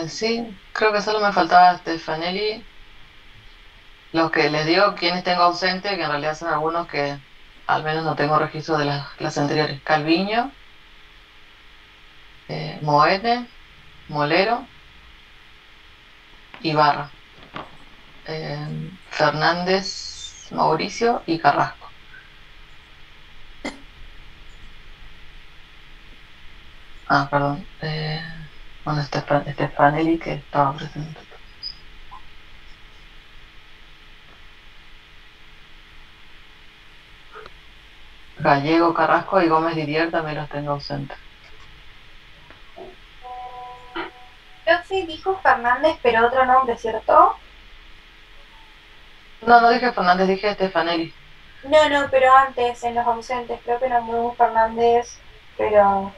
Sí, creo que solo me faltaba Stefanelli. Los que les digo quienes tengo ausente, que en realidad son algunos que al menos no tengo registro de las clases anteriores. Calviño, Moene, Molero, Ibarra, Fernández, Mauricio y Carrasco. Ah, perdón. Bueno, Stefanelli que estaba presente. Gallego, Carrasco y Gómez Didier también los tengo ausentes. Profe dijo Fernández, pero otro nombre, ¿cierto? No, no dije Fernández, dije Stefanelli. No, no, pero antes, en los ausentes, creo que nombró Fernández, pero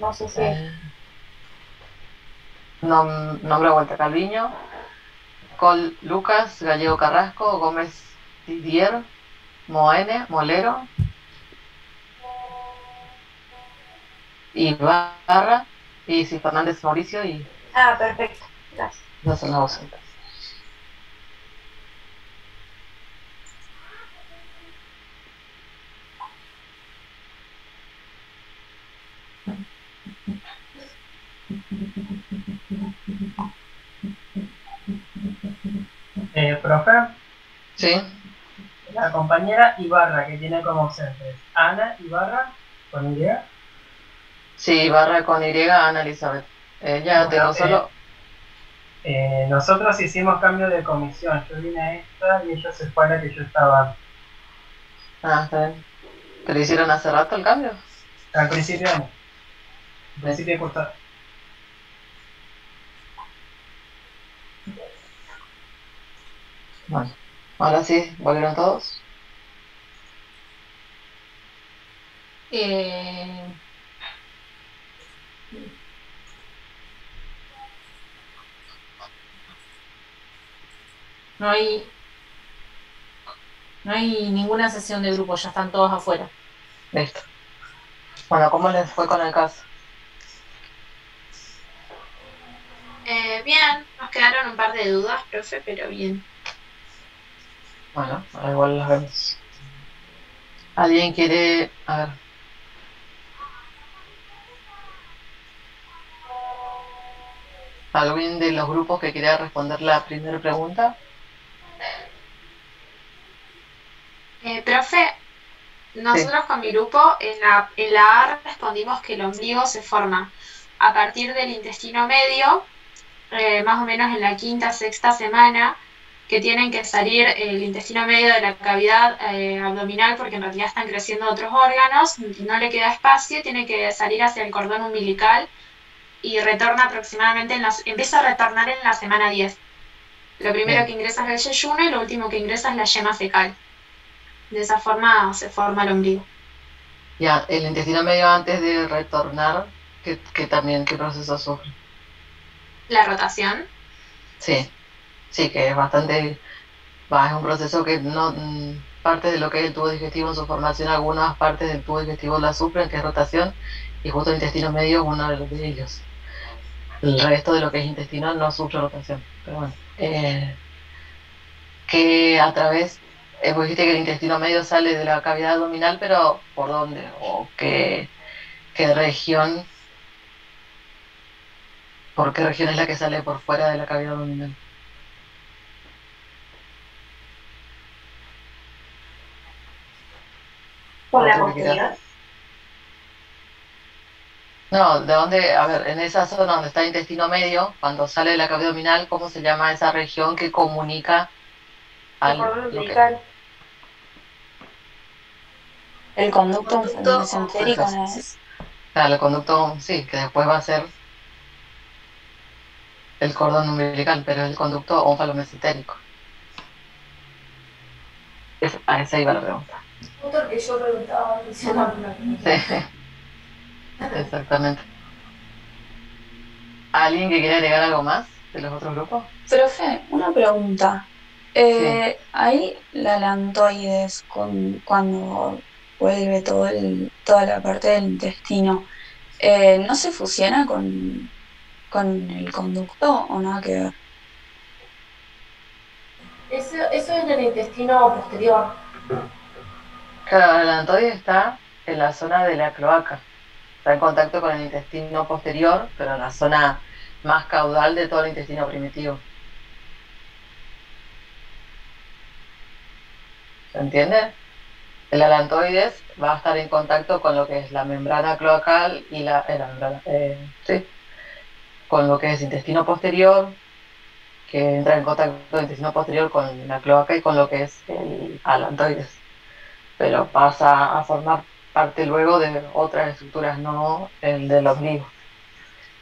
no sé si es. Eh, Nombre vuelta Calviño, Col Lucas, Gallego Carrasco, Gómez Didier, Moene, Molero, Ibarra, y sí, Fernández Mauricio y Ah, perfecto, gracias. no son los ausentes. Profe, Sí, la compañera Ibarra que tiene como ausentes Ana Ibarra con Y. sí, Ibarra con Y, Ana Elizabeth. Ya Bueno, tengo solo. nosotros hicimos cambio de comisión. Yo vine a esta y ella se fue a la que yo estaba Ah, está bien. ¿Pero hicieron hace rato el cambio? al principio de año, al Sí. principio de curso. Bueno, ahora sí, ¿volvieron todos? Eh, no hay, no hay ninguna sesión de grupo, ya están todos afuera. Listo. Bueno, ¿cómo les fue con el caso? Bien, nos quedaron un par de dudas, profe, pero bien. Bueno, igual las vemos. ¿Alguien quiere, a ver, alguien de los grupos que quiera responder la primera pregunta? Profe, Sí. nosotros con mi grupo en la A respondimos que el ombligo se forma a partir del intestino medio, más o menos en la quinta, sexta semana, que tienen que salir el intestino medio de la cavidad abdominal porque en realidad están creciendo otros órganos, no le queda espacio, tiene que salir hacia el cordón umbilical y retorna aproximadamente, empieza a retornar en la semana 10. Lo primero Bien. que ingresa es el yeyuno y lo último que ingresa es la yema fecal. De esa forma se forma el ombligo. Ya, el intestino medio antes de retornar, que también, ¿qué proceso sufre? La rotación. Sí, sí, que es bastante, es un proceso que no, parte de lo que es el tubo digestivo en su formación, algunas partes del tubo digestivo la sufren, que es rotación, y justo el intestino medio es uno de ellos. El resto de lo que es intestino no sufre rotación, pero bueno. Que a través, vos dijiste que el intestino medio sale de la cavidad abdominal, pero ¿por dónde? ¿O qué región? ¿Por qué región es la que sale por fuera de la cavidad abdominal? Por la Otro que quiera. posterior. No, ¿de dónde? A ver, en esa zona donde está el intestino medio, cuando sale de la cavidad abdominal, ¿cómo se llama esa región que comunica El al cordón lo que? umbilical. El conducto Conducto mesentérico, Perfecto. ¿no es? Claro, el conducto, sí, que después va a ser el cordón umbilical, pero es el conducto ónfalo-mesentérico. A esa iba la pregunta. Justo el que yo preguntaba antes. Sí, exactamente. ¿Alguien que quiera agregar algo más de los otros grupos? Profe, una pregunta. Sí. Ahí la lantoides, cuando vuelve toda la parte del intestino, ¿no se fusiona con el conducto o nada que ver? Eso es en el intestino posterior. Claro, el adelantoide está en la zona de la cloaca. Está en contacto con el intestino posterior, pero en la zona más caudal de todo el intestino primitivo. ¿Se entiende? El adelantoides va a estar en contacto con lo que es la membrana cloacal y sí, con lo que es intestino posterior, que entra en contacto el intestino posterior con la cloaca y con lo que es el adelantoides. Pero pasa a formar parte luego de otras estructuras, no el del ombligo.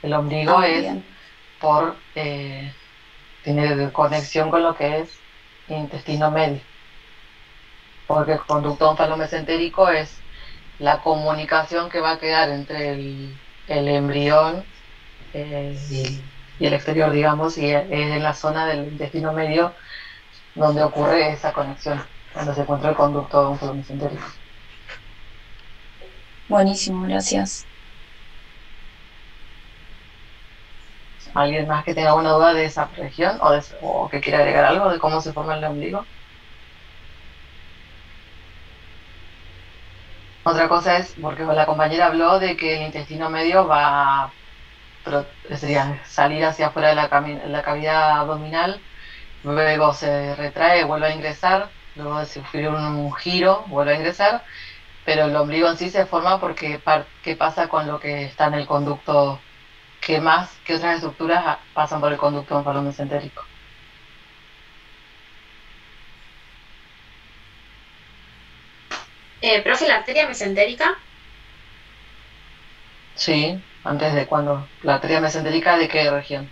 El ombligo es Bien. tiene conexión con lo que es intestino medio, porque el conducto onfalomesentérico es la comunicación que va a quedar entre el embrión y el exterior, digamos, y es en la zona del intestino medio donde ocurre esa conexión, donde se encuentra el conducto onfalomesentérico. Buenísimo, gracias. ¿Alguien más que tenga alguna duda de esa región o que quiera agregar algo de cómo se forma el ombligo? Otra cosa es, porque la compañera habló de que el intestino medio sería salir hacia afuera de la cavidad abdominal, luego se retrae, vuelve a ingresar, luego de sufrir un giro, vuelve a ingresar, pero el ombligo en sí se forma porque ¿qué pasa con lo que está en el conducto? ¿Qué otras estructuras pasan por el conducto onfalomesentérico? Profe, la arteria mesentérica. Sí, antes de cuando. ¿La arteria mesentérica de qué región?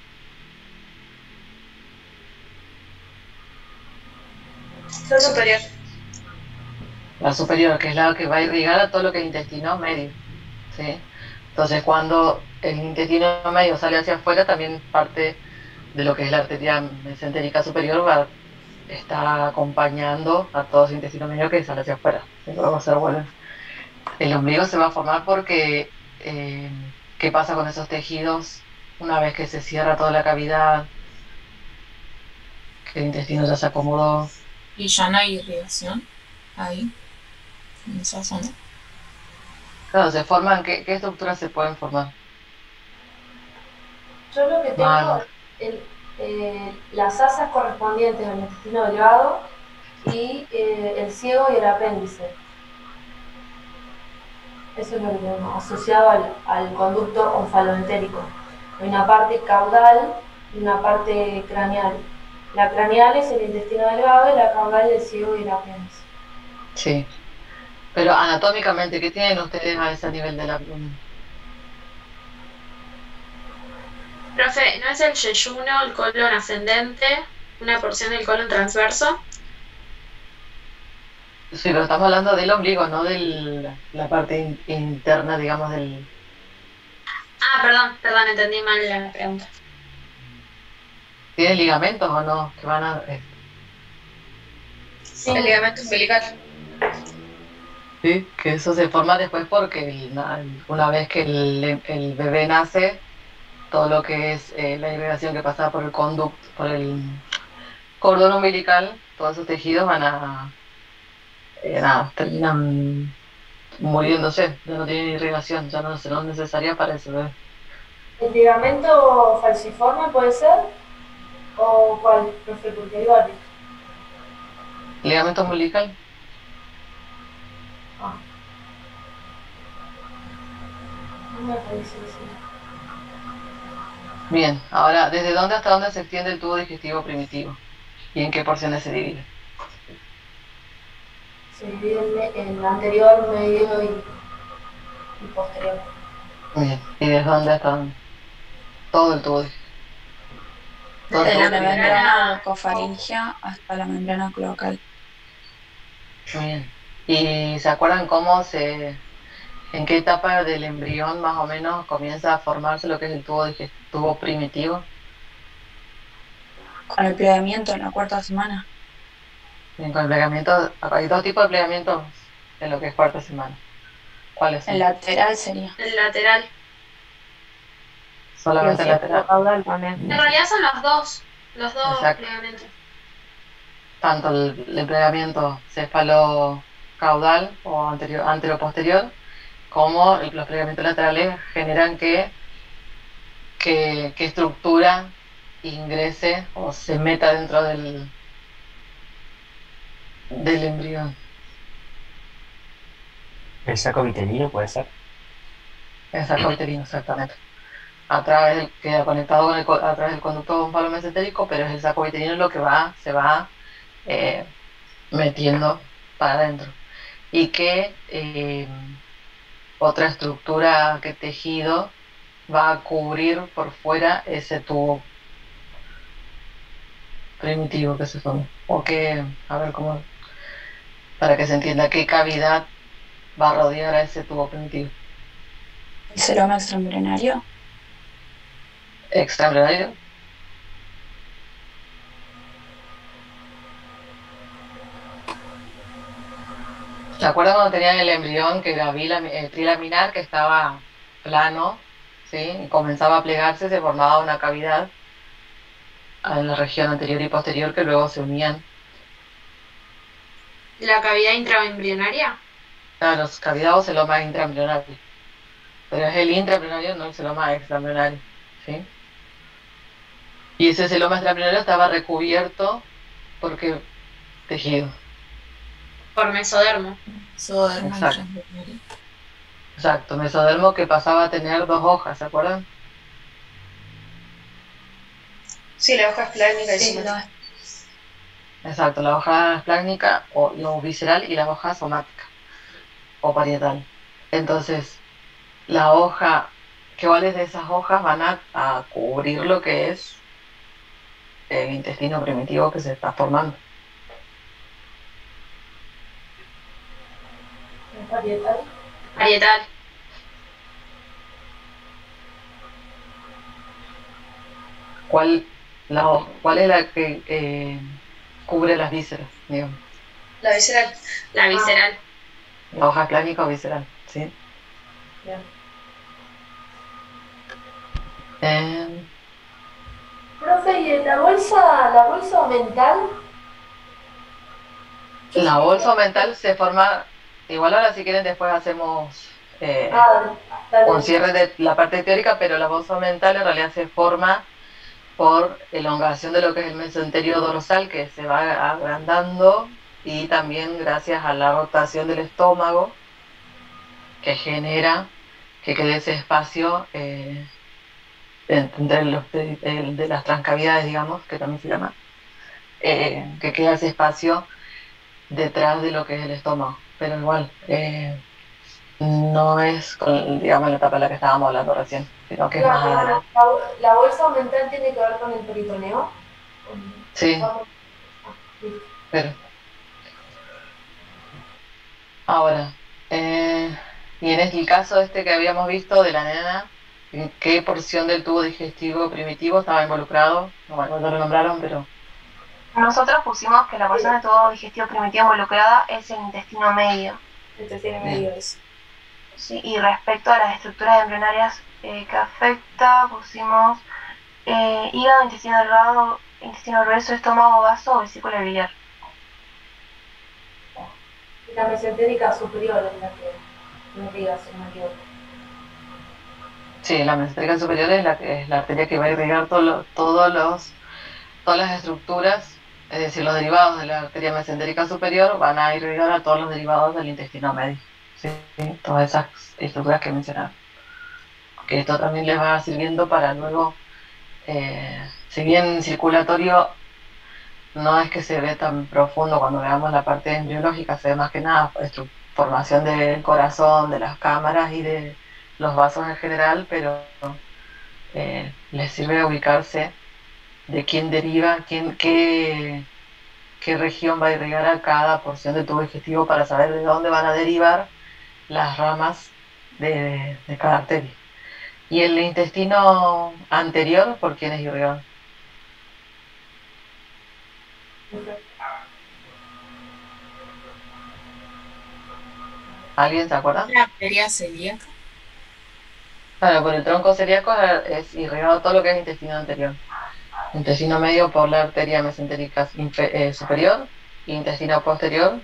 Superior. La superior, que es la que va a irrigar a todo lo que es intestino medio. ¿Sí? Entonces, cuando el intestino medio sale hacia afuera, también parte de lo que es la arteria mesentérica superior está acompañando a todo ese intestino medio que sale hacia afuera. ¿Sí? Luego se vuelve. El ombligo se va a formar porque ¿qué pasa con esos tejidos una vez que se cierra toda la cavidad? Que el intestino ya se acomodó. Y ya no hay irrigación ahí, en esa zona. Claro, se forman, ¿qué estructuras se pueden formar? Yo lo que tengo Vale. es las asas correspondientes al intestino delgado y el ciego y el apéndice. Eso es lo que tenemos, asociado al conducto onfaloentérico. Hay una parte caudal y una parte craneal. La craneal es el intestino delgado y la caudal el ciego y el apéndice. Sí. Pero anatómicamente, ¿qué tienen ustedes a ese nivel del abdomen? Profe, ¿no es el yeyuno, el colon ascendente, una porción del colon transverso? Sí, pero estamos hablando del ombligo, no de la parte interna, digamos, del... Ah, perdón, entendí mal la pregunta. ¿Tienen ligamentos o no? Que van a... Sí, el ligamento umbilical. Sí, que eso se forma después porque una vez que el bebé nace, todo lo que es la irrigación que pasa por el cordón umbilical, todos esos tejidos terminan muriéndose, ya no tienen irrigación, ya no serán necesarias para ese bebé. ¿El ligamento falciforme puede ser? ¿O cuál, profe? Porque hay varios. ¿Ligamento umbilical? No me parece eso. Bien, ahora, ¿desde dónde hasta dónde se extiende el tubo digestivo primitivo? ¿Y en qué porciones se divide? Se divide en anterior, medio y posterior. Bien, ¿y desde dónde hasta dónde? Todo el tubo digestivo. Todo el Desde tubo la primitivo. membrana bucofaringea hasta la membrana cloacal. Bien. ¿Y se acuerdan en qué etapa del embrión más o menos comienza a formarse lo que es el tubo primitivo? Con el plegamiento en la 4ª semana. Bien, con el plegamiento, hay dos tipos de plegamientos en lo que es 4ª semana. ¿Cuáles son? El lateral sería. El lateral. solamente sí, lateral. caudal también. En realidad son los dos Exacto. plegamentos. Tanto el plegamiento cefalo-caudal o antero-posterior, como los plegamientos laterales generan que estructura ingrese o se meta dentro del embrión. ¿El saco vitelino puede ser? El saco uterino, exactamente. Queda conectado a través del conducto omphalomesentérico, pero es el saco uterino lo que se va eh, metiendo para adentro. Y que otra estructura que tejido va a cubrir por fuera ese tubo primitivo que se forma. A ver cómo, para que se entienda qué cavidad va a rodear a ese tubo primitivo. ¿El celoma extraembrionario? Extraembrionario. ¿Se acuerdan cuando tenían el embrión que era trilaminar, que estaba plano, ¿sí? Y comenzaba a plegarse, se formaba una cavidad en la región anterior y posterior que luego se unían? La cavidad intraembrionaria. Claro, cavidad o celoma intraembrionario. Pero es el intraembrionario, no el celoma extraembrionario, ¿sí? Y ese celoma extraembrionario estaba recubierto porque tejido. Por mesodermo. Mesodermo Exacto. intraembrionario. Exacto, mesodermo que pasaba a tener 2 hojas, ¿se acuerdan? Sí, la hoja es plástica y Sí, somática. Exacto, la hoja esplácnica o visceral y la hoja somática o parietal. Entonces, la hoja, ¿cuáles de esas hojas van a cubrir lo que es el intestino primitivo que se está formando? Parietal. Parietal. ¿Cuál es la que cubre las vísceras, digamos? La visceral. La visceral. La hoja esplácnica o visceral, ¿sí? Bien. Profe, ¿y la bolsa mental? La bolsa mental se forma, igual ahora si quieren después hacemos Dale. un cierre de la parte teórica, pero la bolsa mental en realidad se forma por elongación de lo que es el mesenterio dorsal, que se va agrandando, y también gracias a la rotación del estómago, que genera que quede ese espacio entre de las transcavidades, digamos, que también se llama, que queda ese espacio detrás de lo que es el estómago. Pero igual, no es, digamos, la etapa en la que estábamos hablando recién, sino que es más adelante. La bolsa mental tiene que ver con el peritoneo. Sí, pero ahora, y en el caso que habíamos visto de la nena, ¿en qué porción del tubo digestivo primitivo estaba involucrado? Bueno, no lo nombraron, pero Nosotros pusimos que la porción del tubo digestivo primitivo involucrada es el intestino medio. Intestino medio es. ¿Sí? Y respecto a las estructuras embrionarias que afecta, pusimos hígado, intestino delgado, intestino grueso, estómago, vaso, vesícula biliar. La mesentérica superior es la que no digas, si no me equivoco. sí, la mesentérica superior es la arteria que va a irrigar todas las estructuras, es decir, los derivados de la arteria mesentérica superior van a irrigar a todos los derivados del intestino medio, ¿sí? Todas esas estructuras que mencionaba. Que esto también les va sirviendo para luego, si bien circulatorio no es que se ve tan profundo cuando veamos la parte embriológica, se ve más que nada formación del corazón, de las cámaras y de los vasos en general, pero les sirve ubicarse de quién deriva, qué región va a irrigar a cada porción del tubo digestivo para saber de dónde van a derivar las ramas de cada arteria. ¿Y el intestino anterior por quién es irrigado? ¿Alguien se acuerda? La arteria celíaca. Claro, por el tronco celíaco es irrigado todo lo que es intestino anterior. Intestino medio por la arteria mesentérica superior y intestino posterior.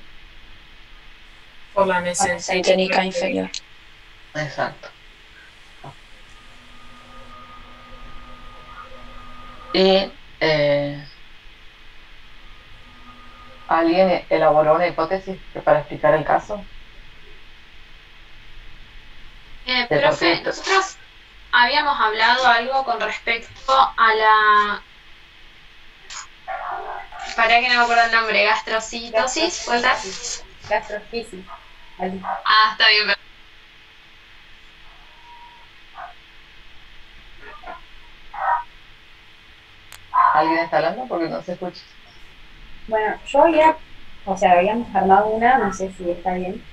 Por la Mesenténica inferior. Exacto. Y ¿alguien elaboró una hipótesis para explicar el caso? De por Profe, qué esto- nosotros habíamos hablado algo con respecto a la... Para que no me acuerdo el nombre, gastrocitosis, ¿puede ser? Gastrosquisis. Vale. Ah, está bien. ¿Alguien está hablando? Porque no se escucha. Bueno, habíamos armado una, no sé si está bien,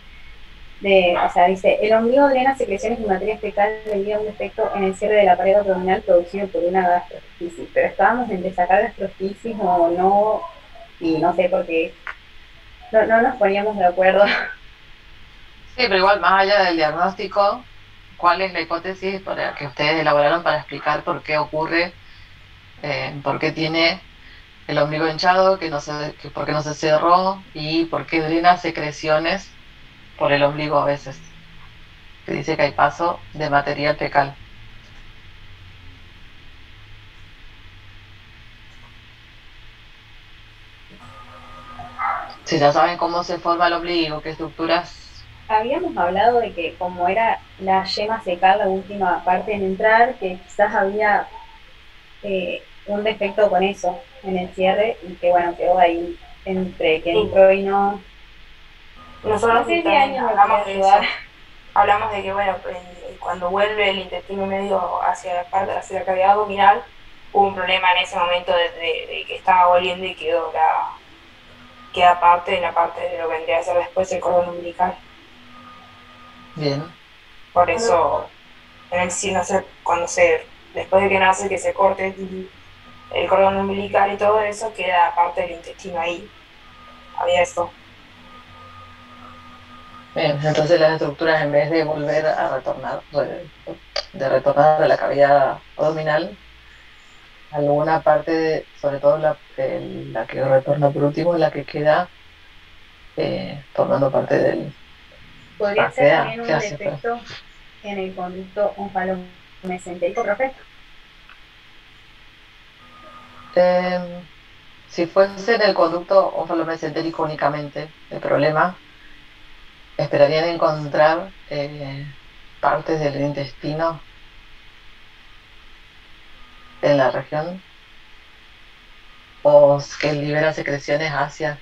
dice, el ombligo drena secreciones de materia fecal debido a un defecto en el cierre de la pared abdominal producido por una gastrosquisis, pero estábamos entre sacar gastrosquisis o no, y no sé por qué, no nos poníamos de acuerdo. Sí, pero igual, más allá del diagnóstico, ¿cuál es la hipótesis que ustedes elaboraron para explicar por qué ocurre, por qué tiene el ombligo hinchado, por qué no se cerró y por qué drena secreciones por el ombligo a veces? Que dice que hay paso de material fecal. Si ya saben cómo se forma el ombligo, qué estructuras. Habíamos hablado de que como era la yema fecal la última parte en entrar, que quizás había un defecto con eso en el cierre y que bueno, quedó ahí entre que entró y no. Nosotros No sé si también alguien me hablamos puede de eso. ayudar. Hablamos de que, bueno, cuando vuelve el intestino medio hacia la cavidad abdominal, hubo un problema en ese momento de que estaba volviendo y queda parte de la parte de lo que vendría a ser después el cordón umbilical. Bien. Por eso, después de que nace, que se corte el cordón umbilical y todo eso, queda parte del intestino ahí. Había eso. Bien, entonces las estructuras, en vez de volver a retornar, de retornar a la cavidad abdominal, alguna parte, sobre todo la que retorna por último, es la que queda formando parte del... Podría ser queda también un así, defecto en el conducto onfalomesentérico, profe. Si fuese en el conducto onfalomesentérico únicamente el problema, esperarían encontrar partes del intestino en la región o que libera secreciones hacia.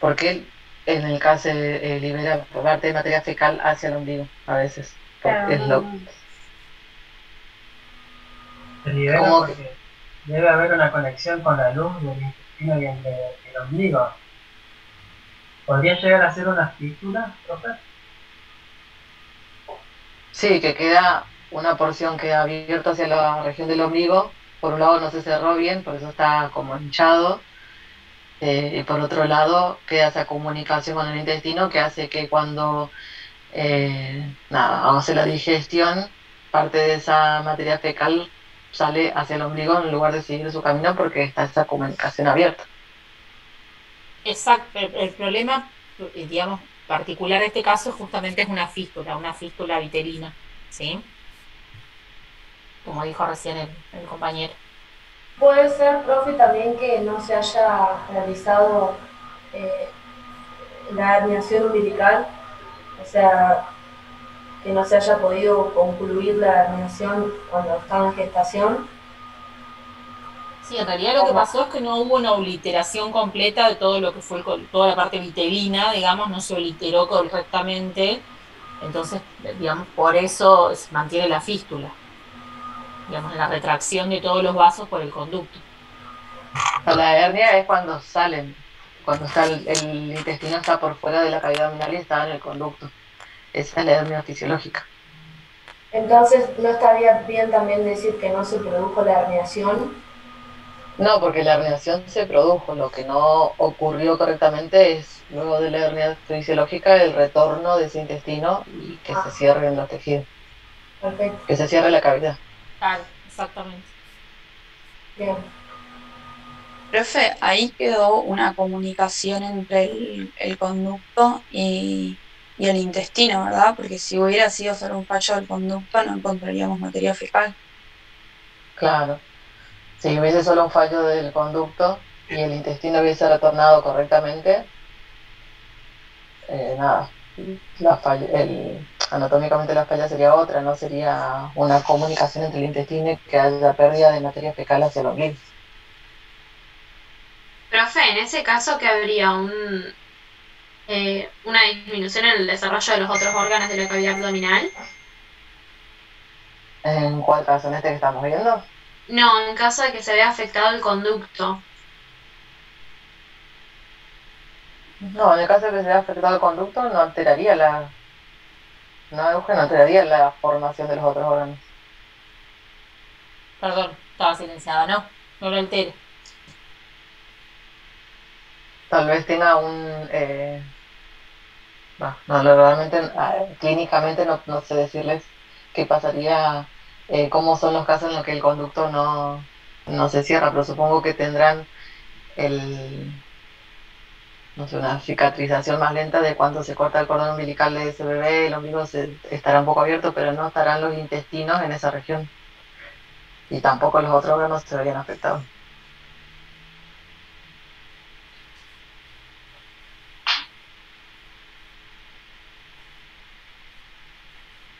Porque en el caso libera parte de materia fecal hacia el ombligo a veces. Porque es lo... Se libera ¿Cómo? porque debe haber una conexión con la luz del intestino y el ombligo. ¿Podría llegar a ser una fístula, profe? Sí, que queda una porción que abierta hacia la región del ombligo. Por un lado no se cerró bien, por eso está como hinchado. Y por otro lado queda esa comunicación con el intestino que hace que cuando hace la digestión, parte de esa materia fecal sale hacia el ombligo en lugar de seguir su camino porque está esa comunicación abierta. Exacto, el problema, digamos, particular de este caso justamente es una fístula vitelina, ¿sí? Como dijo recién el compañero. Puede ser, profe, también que no se haya realizado la herniación umbilical, o sea, que no se haya podido concluir la herniación cuando estaba en gestación. Sí, en realidad lo que pasó es que no hubo una obliteración completa de todo lo que fue toda la parte vitelina, digamos, no se obliteró correctamente, entonces, digamos, por eso se mantiene la fístula, digamos, la retracción de todos los vasos por el conducto. La hernia es cuando salen, cuando está el intestino está por fuera de la cavidad abdominal y está en el conducto. Esa es la hernia fisiológica. Entonces, ¿no estaría bien también decir que no se produjo la herniación? No, porque la herniación se produjo, lo que no ocurrió correctamente es, luego de la hernia fisiológica, el retorno de ese intestino y que se cierren los tejidos. Perfecto. que se cierre la cavidad. Claro, exactamente. Bien. Profe, ahí quedó una comunicación entre el conducto y el intestino, ¿verdad? Porque si hubiera sido solo un fallo del conducto, no encontraríamos materia fecal. Claro. Si hubiese solo un fallo del conducto y el intestino hubiese retornado correctamente, nada, anatómicamente la falla sería otra, no sería una comunicación entre el intestino y que haya pérdida de materia fecal hacia el ombligo. Profe, en ese caso, ¿que habría una disminución en el desarrollo de los otros órganos de la cavidad abdominal? ¿En cuál caso? ¿En este que estamos viendo? No, en caso de que se vea afectado el conducto. No, en el caso de que se vea afectado el conducto, no alteraría la formación de los otros órganos. Perdón, estaba silenciada, no lo altere. Tal vez tenga realmente clínicamente no sé decirles qué pasaría, cómo son los casos en los que el conducto no se cierra, pero supongo que tendrán no sé, una cicatrización más lenta de cuando se corta el cordón umbilical de ese bebé, el ombligo estará un poco abierto, pero no estarán los intestinos en esa región y tampoco los otros órganos se verían afectados.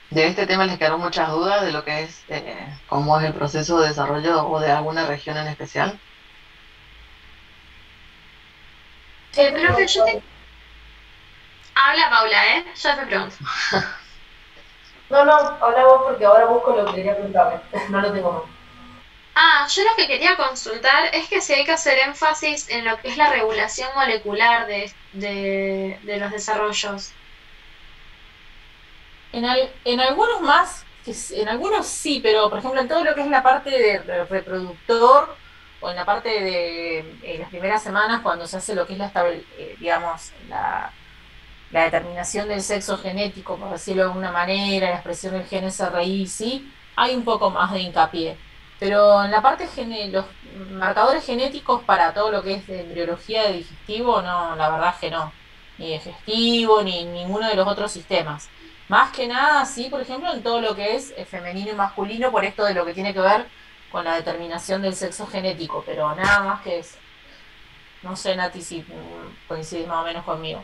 De este tema les quedaron muchas dudas de lo que es, cómo es el proceso de desarrollo o de alguna región en especial. Profe, Habla Paula, yo te pregunto. No, habla vos porque ahora busco lo que quería preguntarle. No lo tengo más. Yo lo que quería consultar es que si hay que hacer énfasis en lo que es la regulación molecular de los desarrollos. En algunos más, en algunos sí, pero por ejemplo en todo lo que es la parte de reproductor o en la parte de en las primeras semanas cuando se hace lo que es la determinación del sexo genético, por decirlo de alguna manera, la expresión del gen SRI, sí, hay un poco más de hincapié. Pero en la parte los marcadores genéticos para todo lo que es de embriología de digestivo, no, la verdad es que no. Ni digestivo, ni ninguno de los otros sistemas. Más que nada, sí, por ejemplo, en todo lo que es femenino y masculino, por esto de lo que tiene que ver con la determinación del sexo genético, pero nada más que eso. No sé, Nati, si coincides más o menos conmigo.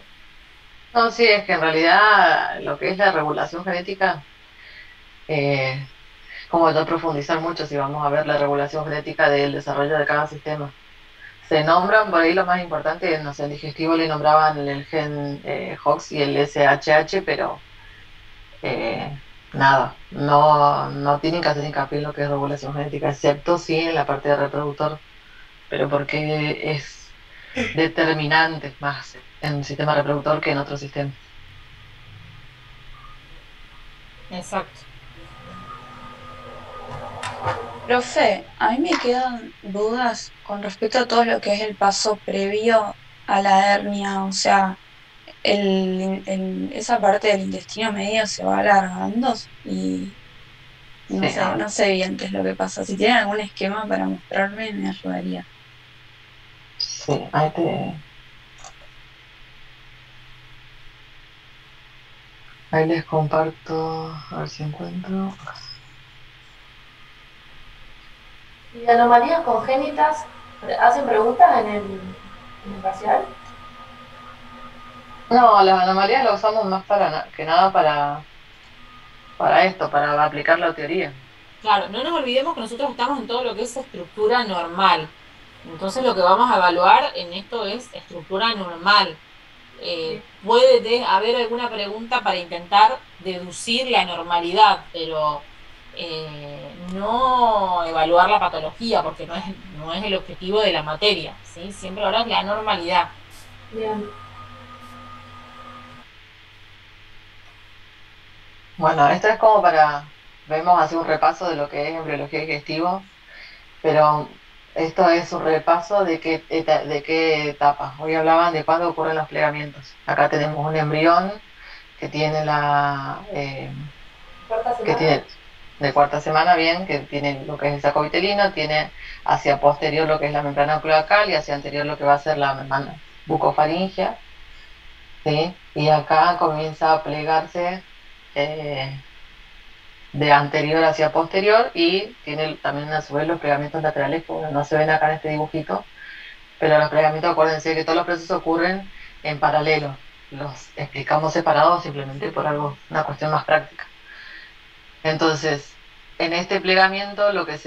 No, sí, es que en realidad lo que es la regulación genética, como no profundizar mucho si vamos a ver la regulación genética del desarrollo de cada sistema. Se nombran por ahí lo más importante, no sé, en digestivo le nombraban el gen HOX y el SHH, pero nada, no tienen que hacer hincapié en lo que es regulación genética, excepto sí en la parte de reproductor, pero porque es determinante más en el sistema reproductor que en otros sistemas. Exacto. Profe, a mí me quedan dudas con respecto a todo lo que es el paso previo a la hernia, o sea, esa parte del intestino medio se va alargando y no Sí, sé, no sé bien qué es lo que pasa. Si tienen algún esquema para mostrarme, me ayudaría. sí, ahí les comparto, a ver si encuentro. ¿Y anomalías congénitas hacen preguntas en el parcial? No, las anomalías las usamos más que nada para esto, para aplicar la teoría. Claro, no nos olvidemos que nosotros estamos en todo lo que es estructura normal. Entonces lo que vamos a evaluar en esto es estructura normal. Puede haber alguna pregunta para intentar deducir la normalidad, pero no evaluar la patología, porque no es el objetivo de la materia, ¿sí? Siempre habrá la normalidad. Bien. Bueno, esto es como vemos así un repaso de lo que es embriología digestivo, pero esto es un repaso de qué etapa. Hoy hablaban de cuándo ocurren los plegamientos. Acá tenemos un embrión que tiene ¿Cuarta semana? de cuarta semana, bien, que tiene lo que es el saco vitelino, tiene hacia posterior lo que es la membrana cloacal y hacia anterior lo que va a ser la membrana bucofaringea, ¿sí? Y acá comienza a plegarse de anterior hacia posterior y tiene también a su vez los plegamientos laterales, que no se ven acá en este dibujito, pero los plegamientos, acuérdense que todos los procesos ocurren en paralelo, los explicamos separados simplemente por algo, una cuestión más práctica. Entonces, en este plegamiento lo que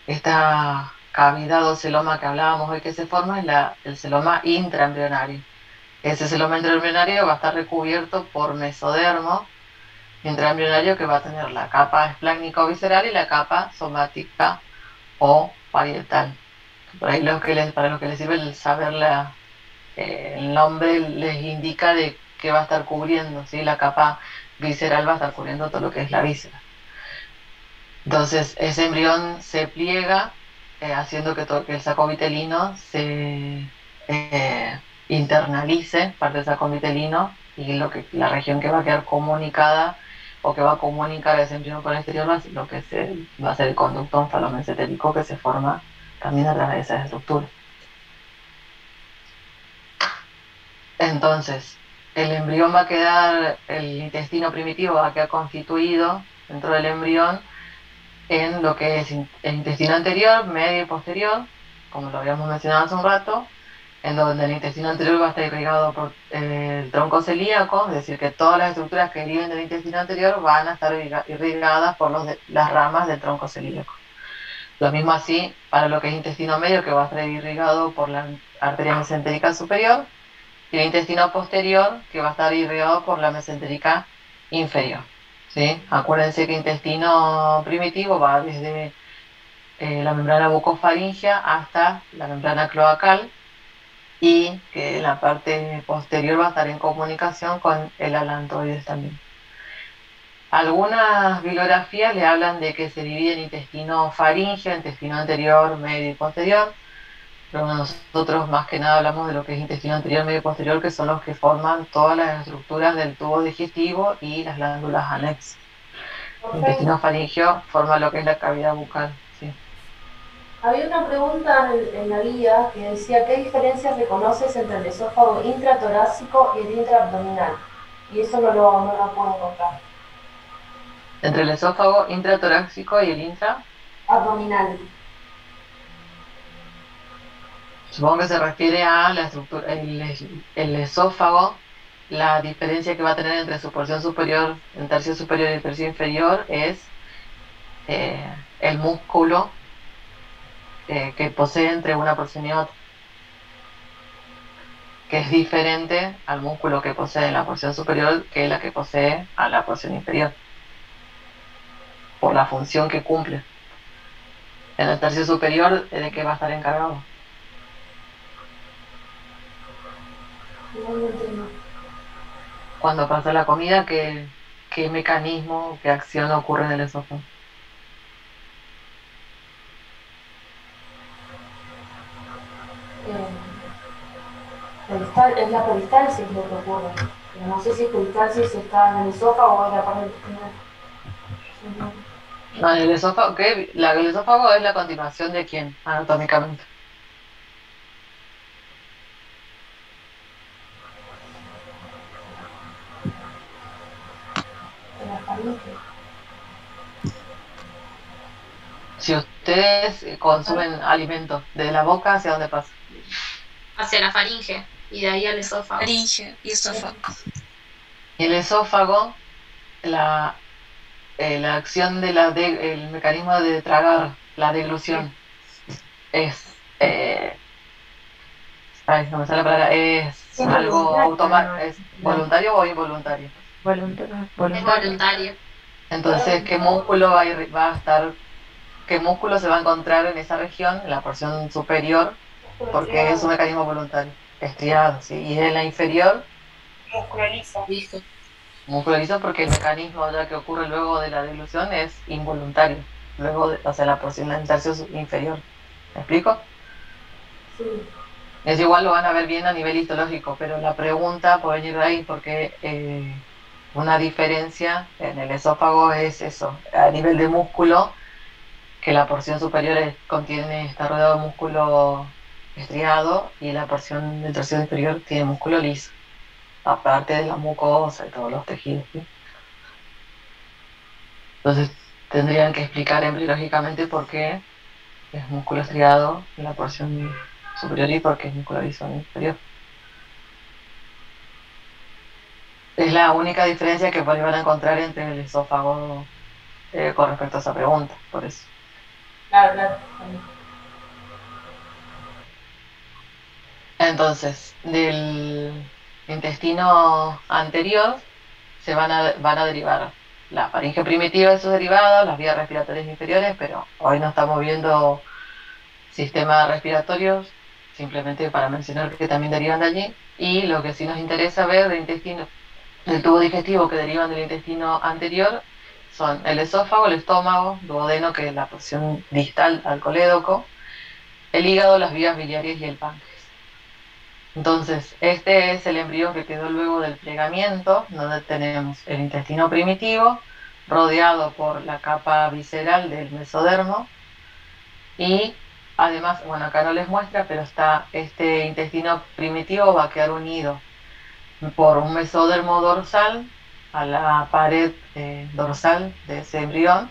esta cavidad o celoma que hablábamos hoy que se forma es el celoma intraembrionario. Ese celoma intraembrionario va a estar recubierto por mesodermo intraembrionario que va a tener la capa esplácnica o visceral y la capa somática o parietal. Por ahí para los que les sirve el saber el nombre les indica de qué va a estar cubriendo, ¿sí? La capa visceral va a estar cubriendo todo lo que es la víscera. Entonces ese embrión se pliega haciendo que el saco vitelino se internalice, parte del saco vitelino, y la región que va a quedar comunicada o que va a comunicar ese embrión con el exterior va a ser el conducto onfalomesentérico que se forma también a través de esas estructuras. Entonces, el embrión va a quedar, el intestino primitivo va a quedar constituido dentro del embrión en lo que es el intestino anterior, medio y posterior, como lo habíamos mencionado hace un rato, en donde el intestino anterior va a estar irrigado por el tronco celíaco, es decir, que todas las estructuras que deriven del intestino anterior van a estar irrigadas por las ramas del tronco celíaco. Lo mismo así para lo que es intestino medio, que va a estar irrigado por la arteria mesentérica superior, y el intestino posterior, que va a estar irrigado por la mesentérica inferior, ¿sí? Acuérdense que intestino primitivo va desde la membrana bucofaringea hasta la membrana cloacal, y que la parte posterior va a estar en comunicación con el alantoides también. Algunas bibliografías le hablan de que se divide en intestino faríngeo, intestino anterior, medio y posterior, pero nosotros más que nada hablamos de lo que es intestino anterior, medio y posterior, que son los que forman todas las estructuras del tubo digestivo y las glándulas anexas. El intestino faríngeo forma lo que es la cavidad bucal. ¿Sí? Había una pregunta en la guía que decía: ¿qué diferencias reconoces entre el esófago intratorácico y el intraabdominal? Y eso no lo puedo encontrar. Entre el esófago intratorácico y el abdominal. Supongo que se refiere a la estructura, el esófago. La diferencia que va a tener entre su porción superior, el tercio superior y el tercio inferior, es el músculo que posee entre una porción y otra, que es diferente al músculo que posee en la porción superior que la que posee a la porción inferior, por la función que cumple. En el tercio superior, ¿de qué va a estar encargado? Cuando pasa la comida, ¿qué mecanismo, qué acción ocurre en el esófago? Es la peristalsis lo que ocurre. Pero no sé si peristalsis está en el esófago o en la parte intestinal. No, el esófago, el esófago es la continuación de quién, anatómicamente. Si ustedes consumen alimentos de la boca, ¿hacia dónde pasa? Hacia la faringe y de ahí al esófago. Faringe y esófago. Y el esófago, la acción el mecanismo de tragar, la deglución, es no me sale la palabra, es algo automático, ¿es voluntario o involuntario? Es voluntario. Entonces, ¿qué músculo va a estar, qué músculo se va a encontrar en esa región, en la porción superior? Porque es un mecanismo voluntario, estriado, ¿sí? Y en la inferior, músculo liso, porque el mecanismo que ocurre luego de la deglución es involuntario, la porción del tercio inferior. ¿Me explico? Sí. Es igual, lo van a ver bien a nivel histológico, pero la pregunta puede venir de ahí porque una diferencia en el esófago es eso, a nivel de músculo, que la porción superior está rodeado de músculo estriado y la porción del tercio inferior tiene músculo liso, aparte de la mucosa y todos los tejidos, ¿sí? Entonces tendrían que explicar embriológicamente por qué es músculo estriado en la porción superior y por qué es músculo liso en el inferior. Es la única diferencia que van a encontrar entre el esófago con respecto a esa pregunta, por eso. Claro, claro. Entonces, del intestino anterior van a derivar la faringe primitiva y sus derivados, las vías respiratorias inferiores, pero hoy no estamos viendo sistemas respiratorios, simplemente para mencionar que también derivan de allí. Y lo que sí nos interesa ver del tubo digestivo que derivan del intestino anterior son el esófago, el estómago, duodeno, que es la porción distal al colédoco, el hígado, las vías biliares y el páncreas. Entonces, este es el embrión que quedó luego del plegamiento, donde tenemos el intestino primitivo, rodeado por la capa visceral del mesodermo, y además, bueno, acá no les muestra, pero este intestino primitivo va a quedar unido por un mesodermo dorsal a la pared dorsal de ese embrión,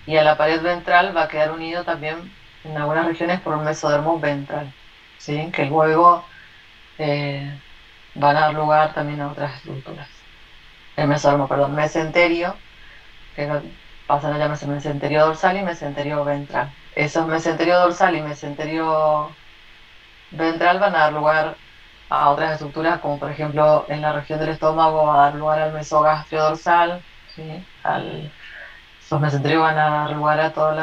y a la pared ventral va a quedar unido también en algunas regiones por un mesodermo ventral, ¿sí? Que luego van a dar lugar también a otras estructuras. El mesodermo, perdón, mesenterio, que pasan a llamarse mesenterio dorsal y mesenterio ventral. Esos mesenterio dorsal y mesenterio ventral van a dar lugar a otras estructuras, como por ejemplo en la región del estómago va a dar lugar al mesogastrio dorsal, ¿sí? Esos mesenterios van a dar lugar a todos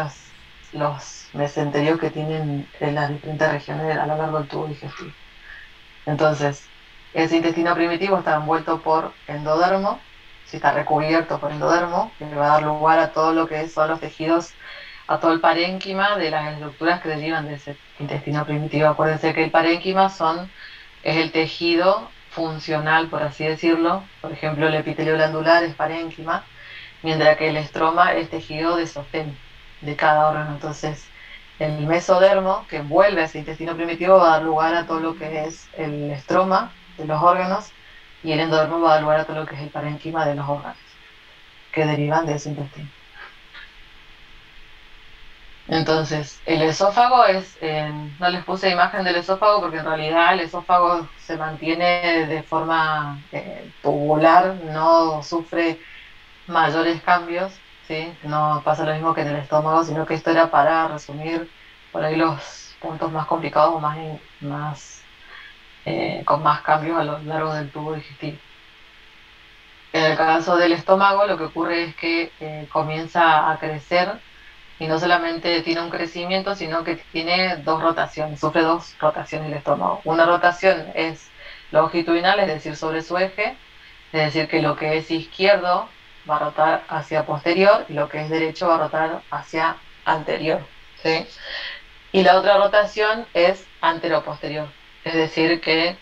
los mesenterios que tienen en las diferentes regiones a lo largo del tubo digestivo. Entonces, ese intestino primitivo está envuelto por endodermo, si está recubierto por endodermo, que le va a dar lugar a todo lo que son los tejidos, a todo el parénquima de las estructuras que derivan de ese intestino primitivo. Acuérdense que el parénquima es el tejido funcional, por así decirlo. Por ejemplo, el epitelio glandular es parénquima, mientras que el estroma es tejido de sostén de cada órgano. Entonces, el mesodermo que envuelve a ese intestino primitivo va a dar lugar a todo lo que es el estroma de los órganos, y el endodermo va a dar lugar a todo lo que es el parénquima de los órganos que derivan de ese intestino. Entonces, el esófago no les puse imagen del esófago porque en realidad el esófago se mantiene de forma tubular, no sufre mayores cambios, ¿sí? No pasa lo mismo que en el estómago, sino que esto era para resumir por ahí los puntos más complicados o con más cambios a lo largo del tubo digestivo. En el caso del estómago, lo que ocurre es que comienza a crecer, y no solamente tiene un crecimiento, sino que tiene dos rotaciones, sufre dos rotaciones el estómago. Una rotación es longitudinal, es decir, sobre su eje, es decir, que lo que es izquierdo va a rotar hacia posterior y lo que es derecho va a rotar hacia anterior, ¿sí? Y la otra rotación es antero-posterior, es decir, que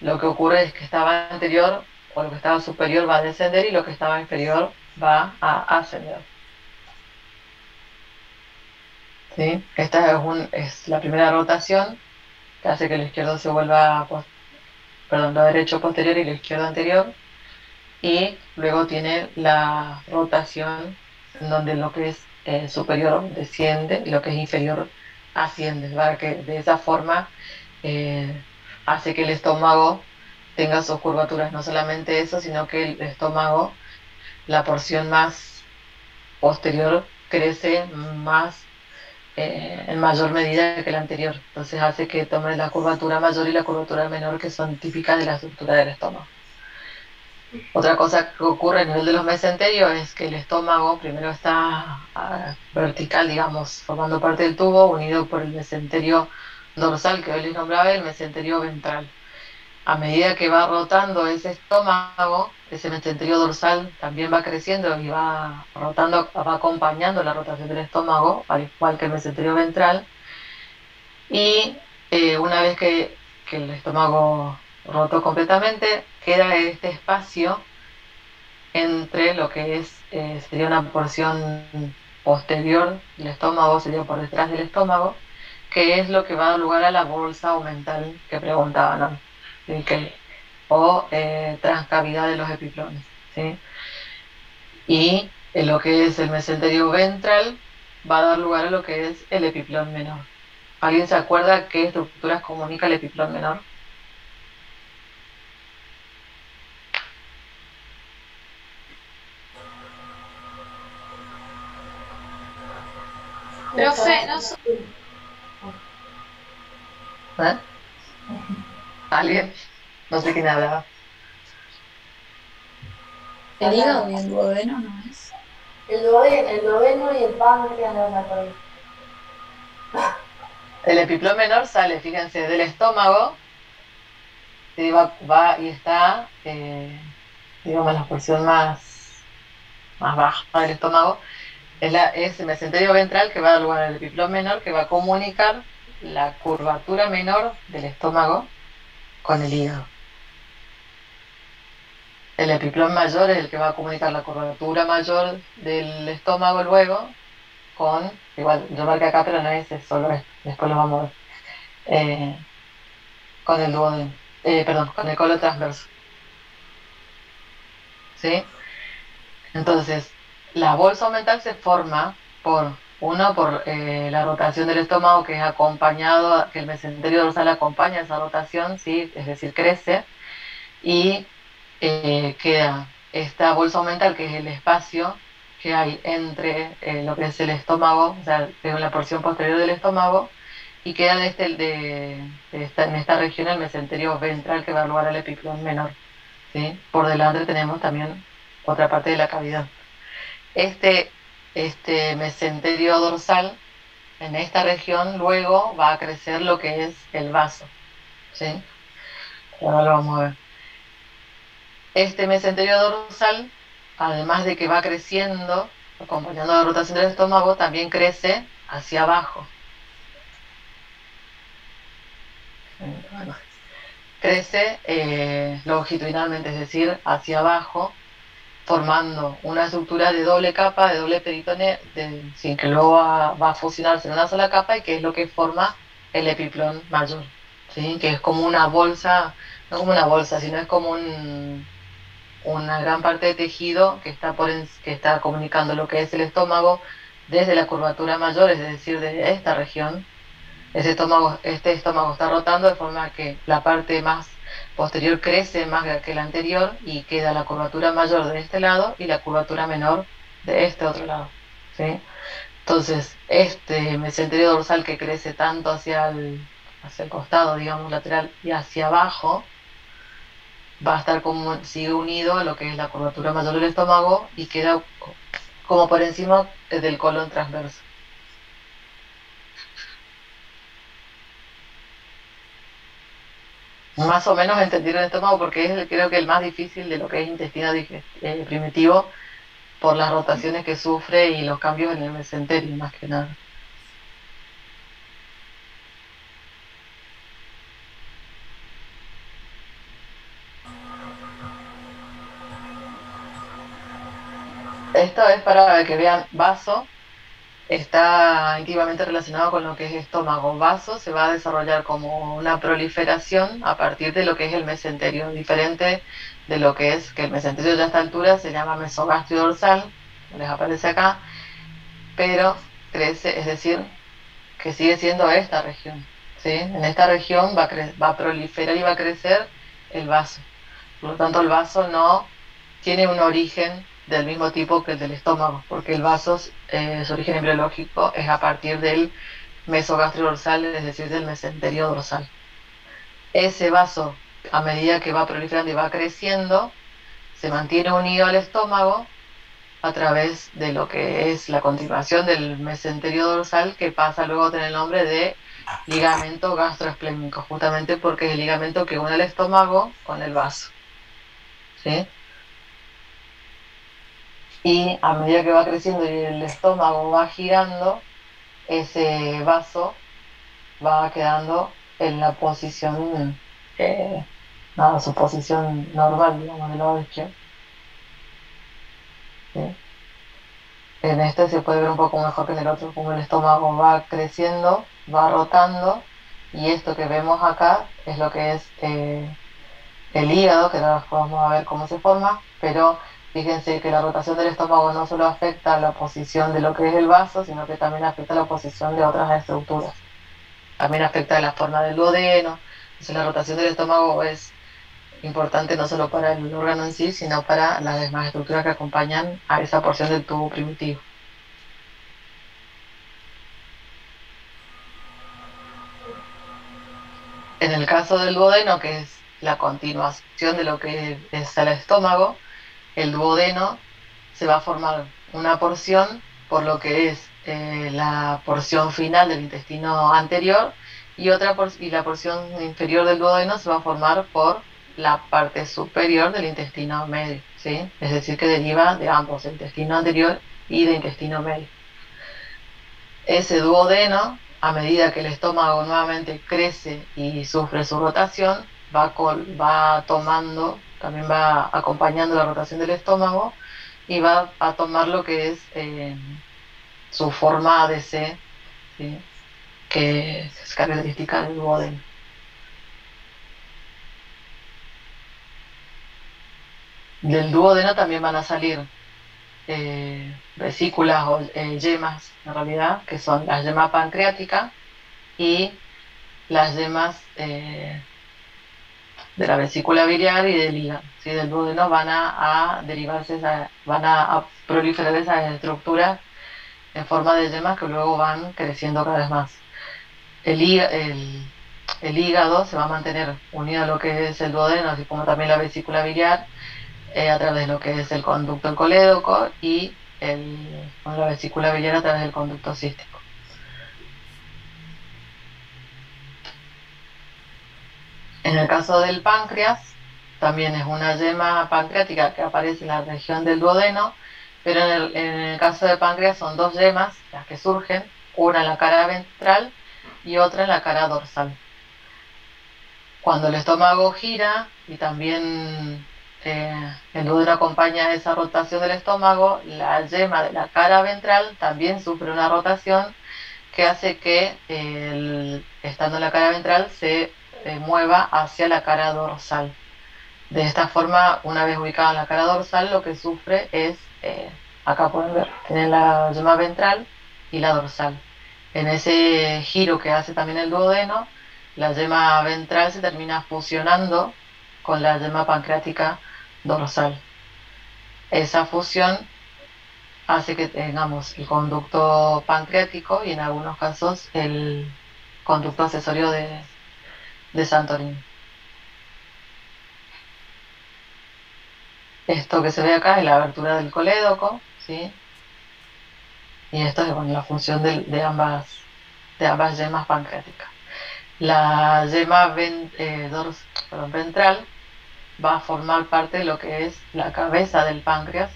lo que ocurre es que estaba anterior o lo que estaba superior va a descender y lo que estaba inferior va a ascender. ¿Sí? Esta es la primera rotación que hace que lo izquierdo se vuelva, lo derecho posterior y lo izquierdo anterior, y luego tiene la rotación en donde lo que es superior desciende y lo que es inferior asciende, para que de esa forma hace que el estómago tenga sus curvaturas. No solamente eso, sino que el estómago, la porción más posterior, crece más en mayor medida que la anterior, entonces hace que tome la curvatura mayor y la curvatura menor, que son típicas de la estructura del estómago. Otra cosa que ocurre a nivel de los mesenterios es que el estómago primero está vertical, digamos, formando parte del tubo, unido por el mesenterio dorsal, que hoy les nombraba, el mesenterio ventral. A medida que va rotando ese estómago, ese mesenterio dorsal también va creciendo y va rotando, va acompañando la rotación del estómago, al igual que el mesenterio ventral. Y una vez que el estómago rotó completamente, queda este espacio entre lo que es, sería una porción posterior del estómago, sería por detrás del estómago, que es lo que va a dar lugar a la bolsa omental que preguntaban, ¿no? ¿Sí? O transcavidad de los epiplones, ¿sí? Y lo que es el mesenterio ventral va a dar lugar a lo que es el epiplón menor. ¿Alguien se acuerda qué estructuras comunica el epiplón menor? Profe, no sé. ¿Eh? ¿Alguien? No sé quién hablaba. El hígado y el duodeno, ¿no es? El duodeno y el páncreas no me acuerdo. El epiplón menor sale, fíjense, del estómago, y va y está, digamos, la porción más baja del estómago, es el mesenterio ventral que va a dar lugar al epiplón menor, que va a comunicar la curvatura menor del estómago con el hígado. El epiplón mayor es el que va a comunicar la curvatura mayor del estómago luego con, igual yo marqué acá, pero no es solo esto, después lo vamos a ver, con el duodeno, perdón, con el colon transverso. ¿Sí? Entonces, la bolsa omental se forma por la rotación del estómago, que es acompañado, que el mesenterio dorsal acompaña esa rotación, ¿sí? Es decir, crece, y queda esta bolsa omental, que es el espacio que hay entre lo que es el estómago, o sea, en la porción posterior del estómago, y queda en esta región el mesenterio ventral, que va a dar lugar al epiplón menor, ¿sí? Por delante tenemos también otra parte de la cavidad. Este mesenterio dorsal, en esta región, luego va a crecer lo que es el vaso, ¿sí? Ahora lo vamos a ver. Este mesenterio dorsal, además de que va creciendo, acompañando la rotación del estómago, también crece hacia abajo. Bueno, crece longitudinalmente, es decir, hacia abajo, formando una estructura de doble capa, de doble peritoneo, sin que luego va a fusionarse en una sola capa, y que es lo que forma el epiplón mayor, ¿sí? Que es como una bolsa, no como una bolsa, sino es como una gran parte de tejido que está comunicando lo que es el estómago desde la curvatura mayor, es decir, de esta región. Este estómago está rotando de forma que la parte más posterior crece más que la anterior, y queda la curvatura mayor de este lado y la curvatura menor de este otro lado, ¿sí? Entonces, este mesenterio dorsal, que crece tanto hacia el costado, digamos, lateral, y hacia abajo, va a estar sigue unido a lo que es la curvatura mayor del estómago, y queda como por encima del colon transverso. Más o menos entendieron el estómago, porque es creo que el más difícil de lo que es intestino primitivo, por las rotaciones que sufre y los cambios en el mesenterio, más que nada. Esto es para que vean vaso. Está íntimamente relacionado con lo que es estómago. Vaso se va a desarrollar como una proliferación a partir de lo que es el mesenterio, diferente de lo que es, que el mesenterio ya a esta altura se llama mesogastrio dorsal, les aparece acá, pero crece, es decir, que sigue siendo esta región, ¿sí? En esta región va a proliferar y va a crecer el vaso. Por lo tanto, el vaso no tiene un origen del mismo tipo que el del estómago, porque el vaso, su origen embriológico es a partir del mesogastrio dorsal, es decir, del mesenterio dorsal. Ese vaso, a medida que va proliferando y va creciendo, se mantiene unido al estómago a través de lo que es la continuación del mesenterio dorsal, que pasa luego a tener el nombre de ligamento gastroesplénico, justamente porque es el ligamento que une el estómago con el vaso, ¿sí? Y a medida que va creciendo y el estómago va girando, ese vaso va quedando en la posición, su posición normal, digamos, del lado izquierdo. ¿sí? En este se puede ver un poco mejor que en el otro, como el estómago va creciendo, va rotando, y esto que vemos acá es lo que es el hígado, que ahora vamos a ver cómo se forma, pero fíjense que la rotación del estómago no solo afecta la posición de lo que es el vaso, sino que también afecta la posición de otras estructuras. También afecta la forma del duodeno. Entonces la rotación del estómago es importante no solo para el órgano en sí, sino para las demás estructuras que acompañan a esa porción del tubo primitivo. En el caso del duodeno, que es la continuación de lo que es el estómago, el duodeno se va a formar una porción por lo que es la porción final del intestino anterior, y la porción inferior del duodeno se va a formar por la parte superior del intestino medio, ¿sí? Es decir, que deriva de ambos, el intestino anterior y del intestino medio. Ese duodeno, a medida que el estómago nuevamente crece y sufre su rotación, va tomando, también va acompañando la rotación del estómago, y va a tomar lo que es su forma ADC, ¿sí? Que es característica del duodeno. Del duodeno también van a salir vesículas o yemas, en realidad, que son las yemas pancreáticas y las yemas de la vesícula biliar y del hígado, ¿sí? Del duodeno van a derivarse, van a proliferar esas estructuras en forma de yemas que luego van creciendo cada vez más. El hígado se va a mantener unido a lo que es el duodeno, así como también la vesícula biliar, a través de lo que es el conducto colédoco, y la vesícula biliar a través del conducto cístico. En el caso del páncreas, también es una yema pancreática que aparece en la región del duodeno, pero en el caso del páncreas son dos yemas las que surgen, una en la cara ventral y otra en la cara dorsal. Cuando el estómago gira y también el duodeno acompaña esa rotación del estómago, la yema de la cara ventral también sufre una rotación que hace que, estando en la cara ventral, se mueva hacia la cara dorsal. De esta forma, una vez ubicada en la cara dorsal, lo que sufre es, acá pueden ver, tienen la yema ventral y la dorsal. En ese giro que hace también el duodeno, la yema ventral se termina fusionando con la yema pancreática dorsal. Esa fusión hace que tengamos el conducto pancreático y en algunos casos el conducto accesorio de Santorini. Esto que se ve acá es la abertura del colédoco, ¿sí? Y esto es, bueno, la función de ambas yemas pancreáticas. La yema ventral va a formar parte de lo que es la cabeza del páncreas,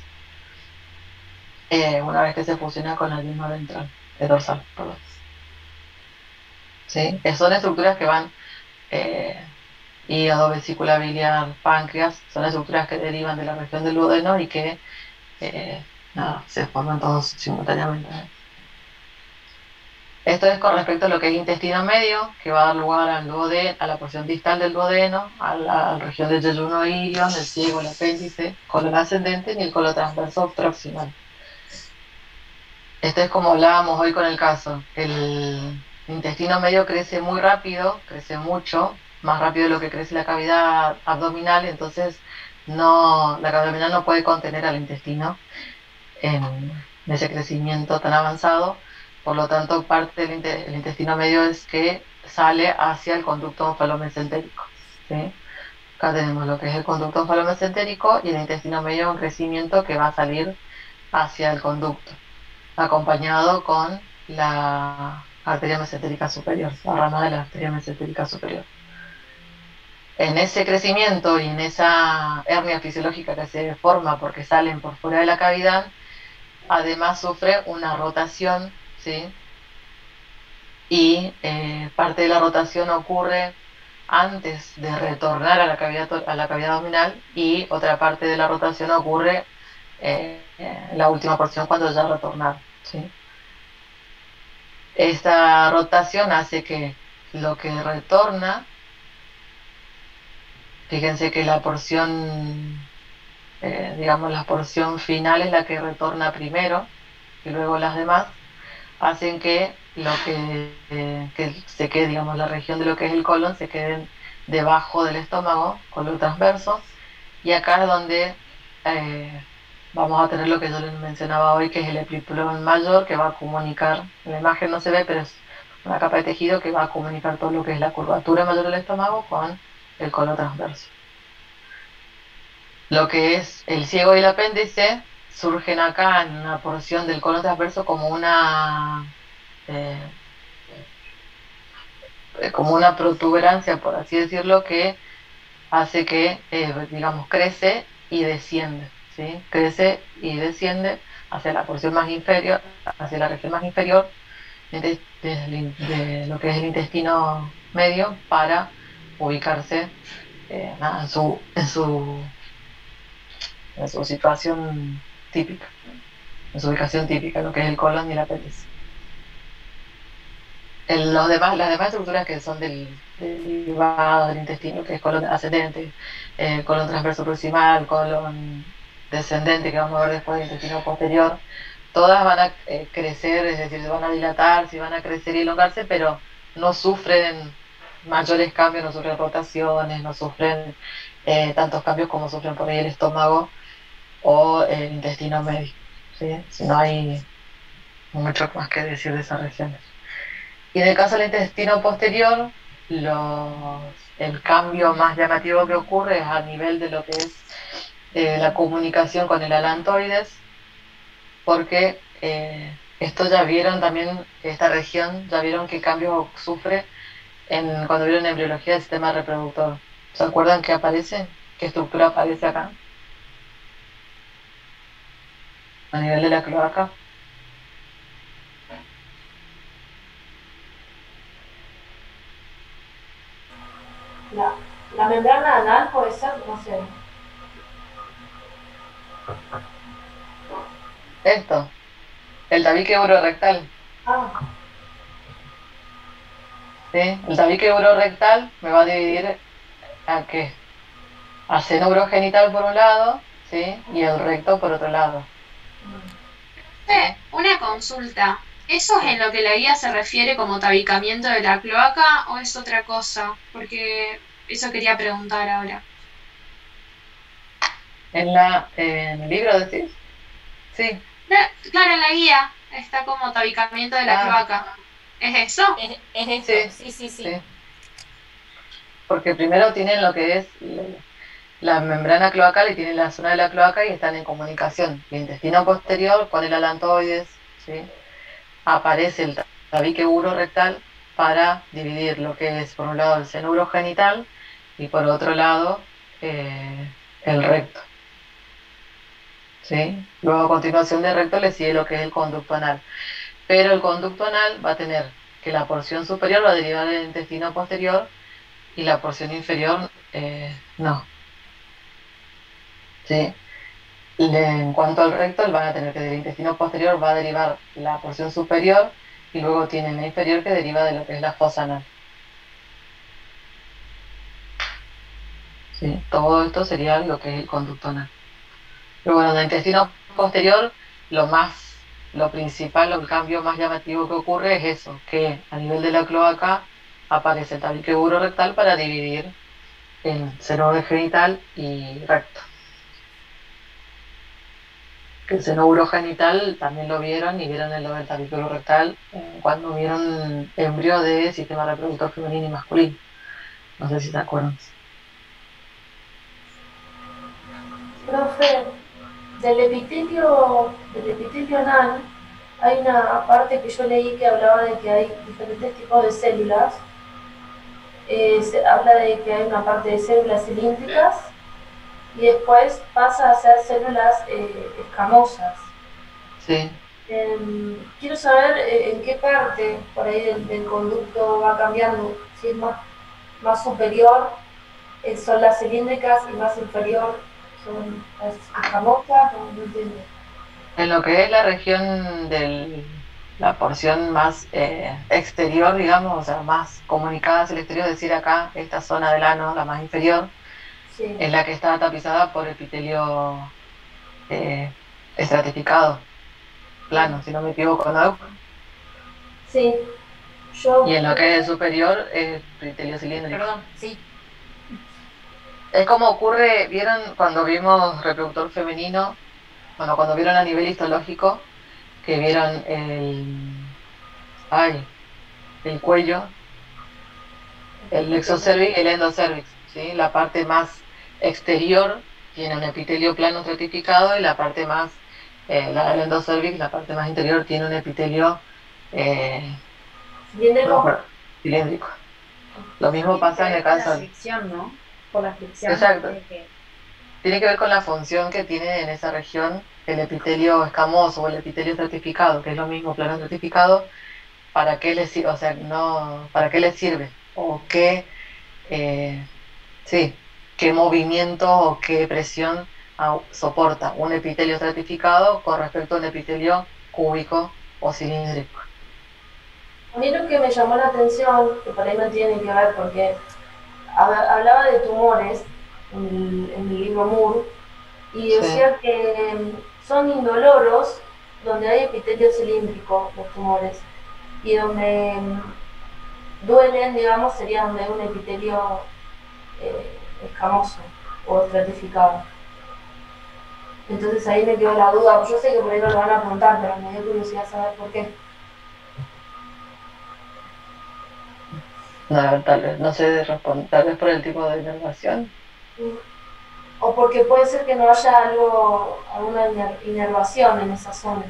una vez que se fusiona con la yema ventral, dorsal, perdón. ¿Sí? Son estructuras que van, hígado, vesícula biliar, páncreas, son estructuras que derivan de la región del duodeno y que se forman todos simultáneamente. Esto es con respecto a lo que es intestino medio, que va a dar lugar al duodeno, a la porción distal del duodeno, a la región del yeyuno ilion, el ciego, el apéndice, colon ascendente y el colon transverso proximal. Esto es como hablábamos hoy con el caso. El intestino medio crece muy rápido, crece mucho, más rápido de lo que crece la cavidad abdominal, entonces la cavidad abdominal no puede contener al intestino en ese crecimiento tan avanzado. Por lo tanto, parte del intestino medio es que sale hacia el conducto onfalomesentérico, ¿sí? Acá tenemos lo que es el conducto onfalomesentérico y el intestino medio en crecimiento que va a salir hacia el conducto, acompañado con la arteria mesentérica superior, la rama de la arteria mesentérica superior. En ese crecimiento y en esa hernia fisiológica que se forma porque salen por fuera de la cavidad, además sufre una rotación, ¿sí? Y parte de la rotación ocurre antes de retornar a la cavidad abdominal, y otra parte de la rotación ocurre la última porción cuando ya retornar, ¿sí? Esta rotación hace que lo que retorna, fíjense que la porción, digamos, la porción final es la que retorna primero y luego las demás, hacen que lo que se quede, digamos, la región de lo que es el colon se quede debajo del estómago, colon transverso, y acá es donde vamos a tener lo que yo les mencionaba hoy, que es el epipelón mayor, que va a comunicar, en la imagen no se ve, pero es una capa de tejido que va a comunicar todo lo que es la curvatura mayor del estómago con el colon transverso. Lo que es el ciego y el apéndice surgen acá en una porción del colon transverso como una protuberancia, por así decirlo, que hace que, digamos, crece y desciende, ¿sí? Crece y desciende hacia la porción más inferior, hacia la región más inferior de lo que es el intestino medio para ubicarse en su situación típica, en su ubicación típica, lo que es el colon y el apéndice. Las demás estructuras que son derivadas del intestino, que es colon ascendente, colon transverso proximal, colon descendente, que vamos a ver después del intestino posterior, todas van a crecer, es decir, se van a dilatar, se van a crecer y elongarse, pero no sufren mayores cambios, no sufren rotaciones, no sufren tantos cambios como sufren por ahí el estómago o el intestino medio, ¿sí? Si no hay mucho más que decir de esas regiones. Y en el caso del intestino posterior, el cambio más llamativo que ocurre es a nivel de lo que es la comunicación con el alantoides, porque esto ya vieron también, esta región, ya vieron qué cambio sufre cuando vieron embriología del sistema reproductor. ¿Se acuerdan qué aparece? ¿Qué estructura aparece acá? A nivel de la cloaca. La membrana anal puede ser, no sé. Esto, el tabique urorectal. Ah, ¿Sí? El tabique urorectal me va a dividir a qué? A seno urogenital por un lado, ¿sí? Y el recto por otro lado. Una consulta. ¿Eso es en lo que la guía se refiere como tabicamiento de la cloaca o es otra cosa? Porque eso quería preguntar ahora. En el libro decís, sí. Claro, en la guía está como tabicamiento de la cloaca. ¿Es eso? Es eso, sí. Sí. Porque primero tienen lo que es la membrana cloacal y tienen la zona de la cloaca y están en comunicación. El intestino posterior con el alantoides, ¿sí? Aparece el tabique urorectal para dividir lo que es por un lado el seno urogenital y por otro lado el recto, ¿sí? Luego a continuación del recto le sigue lo que es el conducto anal, pero el conducto anal va a tener que la porción superior va a derivar del intestino posterior y la porción inferior no, ¿sí? En cuanto al recto, van a tener que del intestino posterior va a derivar la porción superior y luego tienen la inferior que deriva de lo que es la fosa anal. ¿Sí? Todo esto sería lo que es el conducto anal. Pero bueno, en el intestino posterior, lo principal, el cambio más llamativo que ocurre es eso, que a nivel de la cloaca aparece el tabique urorectal para dividir en seno urogenital y recto. El seno urogenital también lo vieron y vieron lo del tabique urorectal cuando vieron embrión de sistema reproductor femenino y masculino. No sé si te acuerdan. profe, del epitelio anal hay una parte que yo leí que hablaba de que hay diferentes tipos de células. Se habla de que hay una parte de células cilíndricas y después pasa a ser células escamosas. Sí. Quiero saber en qué parte por ahí del conducto va cambiando, si es más superior son las cilíndricas y más inferior son las escamosas, no entiendo. En lo que es la región la porción más exterior, digamos, o sea, más comunicada hacia el exterior, es decir, acá, esta zona del ano, la más inferior, Sí, es la que está tapizada por epitelio estratificado, plano, si no me equivoco, ¿no? sí. Yo, Y en lo que es el superior es epitelio cilíndrico. Perdón, sí. Es como ocurre, ¿vieron cuando vimos reproductor femenino? Bueno, cuando vieron a nivel histológico, que vieron el cuello, el exocervix y el endocervix, ¿sí? La parte más exterior tiene un epitelio plano estratificado y la parte más, la del endocervix, la parte más interior tiene un epitelio cilíndrico, cilíndrico. Lo mismo pasa en el Por la cáncer. fricción, ¿no? Por la fricción. Exacto. de que- Tiene que ver con la función que tiene en esa región el epitelio escamoso o el epitelio estratificado, que es lo mismo, plano estratificado, ¿para qué le sirve? O sea, no, ¿para qué le sirve? O qué, sí, qué movimiento o qué presión soporta un epitelio estratificado con respecto a un epitelio cúbico o cilíndrico. a mí lo que me llamó la atención, que por ahí no tiene que ver porque hablaba de tumores en el libro Moore y decía que son indoloros donde hay epitelio cilíndrico los tumores y donde duelen, digamos, sería donde hay un epitelio escamoso o estratificado. Entonces ahí me quedó la duda, yo sé que por ahí no lo van a preguntar, pero me dio curiosidad saber por qué. No, tal vez, no sé responder, tal vez por el tipo de inervación. O porque puede ser que no haya alguna inervación en esa zona.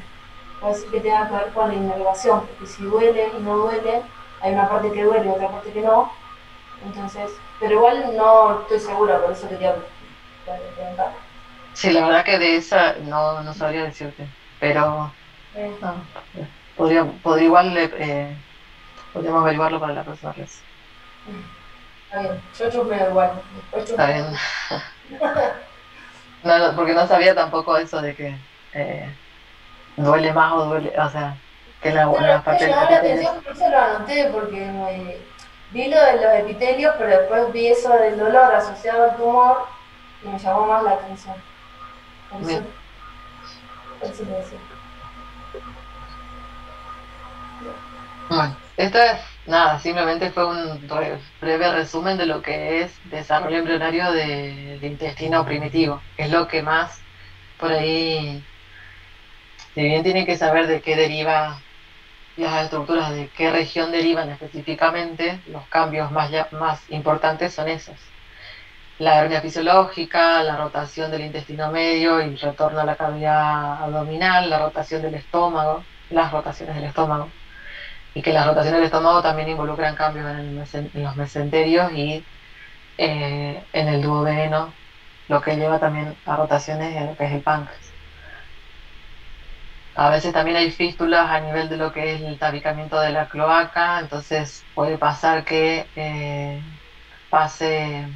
Puede ser que tenga que ver con la inervación, porque si duele y no duele, hay una parte que duele y otra parte que no. Entonces, pero igual no estoy segura, por eso quería preguntar. Sí, la verdad que de esa no sabría decirte, pero no, podría igual, podríamos averiguarlo para la próxima vez. Está bien, yo chusmeo igual. Después Está chusmeo. bien. No, porque no sabía tampoco eso de que duele más o duele, o sea, que la parte Me llamó la atención, por eso lo anoté, porque vi lo de los epitelios, pero después vi eso del dolor asociado al tumor y me llamó más la atención. Por eso lo decía. Bueno, esto es nada, simplemente fue un breve resumen de lo que es desarrollo embrionario del intestino primitivo, que es lo que más por ahí, si bien tienen que saber de qué deriva las estructuras, de qué región derivan específicamente, los cambios más importantes son esos. La hernia fisiológica, la rotación del intestino medio y el retorno a la cavidad abdominal, la rotación del estómago, las rotaciones del estómago. Y que las rotaciones del estómago también involucran cambios en los mesenterios y en el duodeno, lo que lleva también a rotaciones en lo que es el páncreas. A veces también hay fístulas a nivel de lo que es el tabicamiento de la cloaca, entonces puede pasar que pase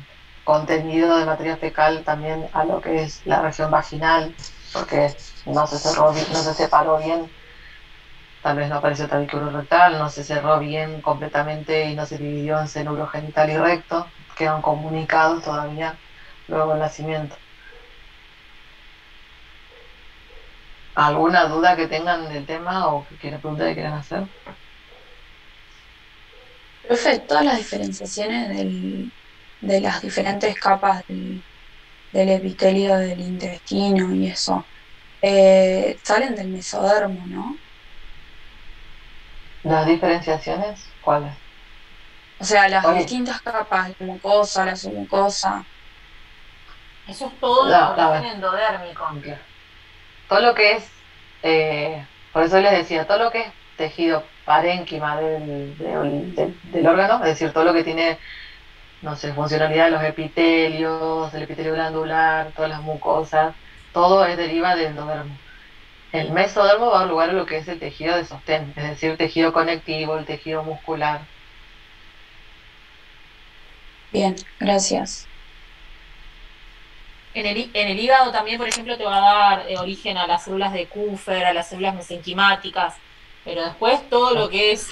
contenido de materia fecal también a lo que es la región vaginal, porque no se separó bien. Tal vez no apareció tabique rectal, no se cerró bien completamente y no se dividió en seno urogenital y recto, quedan comunicados todavía luego del nacimiento. ¿Alguna duda que tengan del tema o que quieran preguntar y quieran hacer? Profe, todas las diferenciaciones de las diferentes capas del epitelio del intestino y eso, salen del mesodermo, ¿no? ¿Las diferenciaciones? ¿Cuáles? O sea, las Oye. distintas capas, la mucosa, la submucosa. Eso es todo La- el la- origen endodérmico. Claro. Todo lo que es, por eso les decía, todo lo que es tejido parénquima del órgano, es decir, todo lo que tiene, no sé, funcionalidad de los epitelios, el epitelio glandular, todas las mucosas, todo deriva del endodermo. El mesodermo va a dar lugar a lo que es el tejido de sostén, es decir, el tejido conectivo, el tejido muscular. Bien, gracias. En el hígado también, por ejemplo, te va a dar origen a las células de Kupfer, a las células mesenquimáticas, pero después todo lo que es,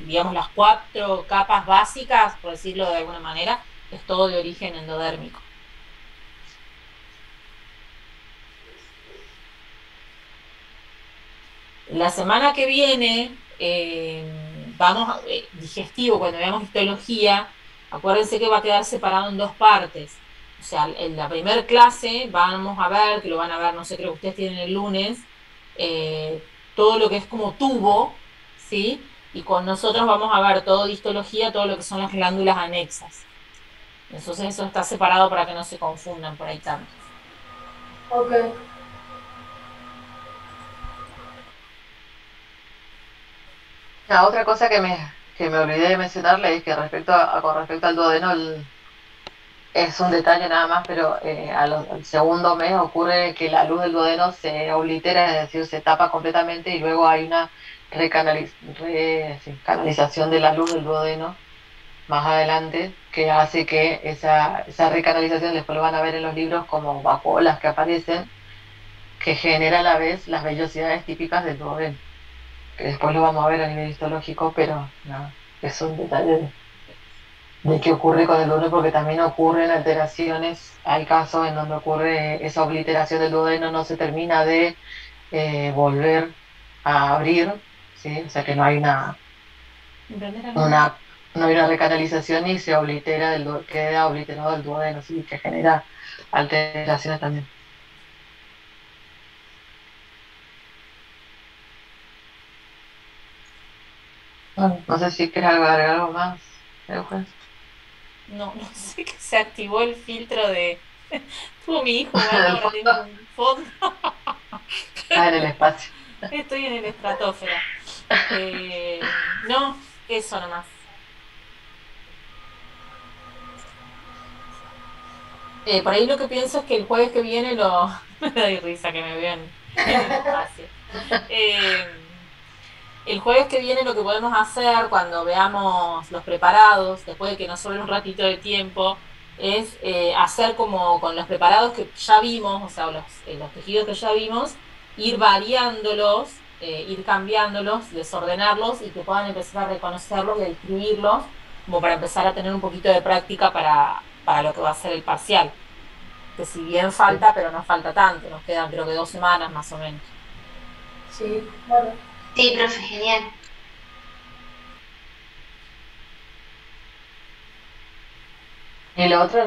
digamos, las 4 capas básicas, por decirlo de alguna manera, es todo de origen endodérmico. La semana que viene, digestivo, cuando veamos histología, acuérdense que va a quedar separado en 2 partes. O sea, en la primera clase vamos a ver, que lo van a ver, no sé, creo que ustedes tienen el lunes, todo lo que es como tubo, ¿sí? Y con nosotros vamos a ver todo de histología, todo lo que son las glándulas anexas. Entonces eso está separado para que no se confundan por ahí tanto. Ok. Otra cosa que me olvidé de mencionarle es que con respecto al duodeno, es un detalle nada más, pero al segundo mes ocurre que la luz del duodeno se oblitera, es decir, se tapa completamente y luego hay una canalización de la luz del duodeno más adelante que hace que esa recanalización, después lo van a ver en los libros como vacuolas que aparecen, que genera a la vez las vellosidades típicas del duodeno, que después lo vamos a ver a nivel histológico, pero no, es un detalle de qué ocurre con el duodeno, porque también ocurren alteraciones, hay casos en donde ocurre esa obliteración del duodeno, no se termina de volver a abrir, ¿sí? O sea que una, no hay una recanalización y se oblitera, queda obliterado el duodeno, ¿sí? Que genera alteraciones también. No sé si quieres agregar algo más, Eugen. No, no sé que se activó el filtro de... Tuvo mi hijo, En bueno, el ahora tengo fondo, un fondo. en el espacio. Estoy en el estratosfera. No, eso nomás. Por ahí lo que pienso es que el jueves que viene lo... Me doy risa que me vean en el espacio. El jueves que viene lo que podemos hacer cuando veamos los preparados, después de que nos sobre un ratito de tiempo, es hacer como con los preparados que ya vimos, o sea, los tejidos que ya vimos, ir variándolos, ir cambiándolos, desordenarlos y que puedan empezar a reconocerlos y a distribuirlos, como para empezar a tener un poquito de práctica para lo que va a ser el parcial. Que si bien falta, pero no falta tanto, nos quedan creo que 2 semanas más o menos. Sí, bueno. Sí, profe, genial. Y lo otro